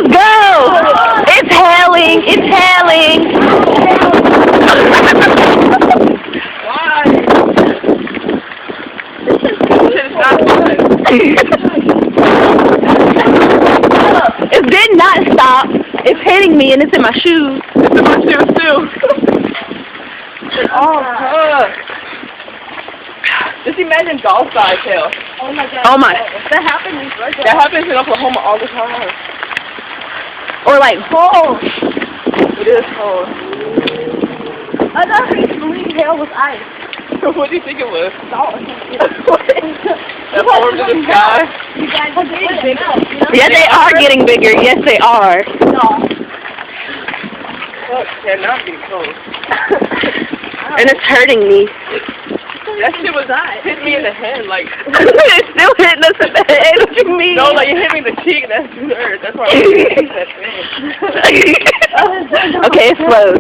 Let's go! It's hailing! It's hailing! Why? This shit is not fun. It did not stop. It's hitting me and it's in my shoes. It's in my shoes too. Oh, fuck. Just imagine golf size hell. Oh my god. Oh my. That happens in Georgia. That happens in Oklahoma all the time. Or like, oh. It is cold. I thought we believed hail was ice. What do you think it was? Salt. That formed in the sky? You guys are getting big. Yeah, they are getting bigger. Yes, they are. No. Fuck, they're not getting cold. And it's hurting me. That shit was hitting me in the head, like... It's still hitting us in the head. What you mean? No, like, you hit me in the cheek, and that's hurt. That's why I hate that thing. Okay, it flows.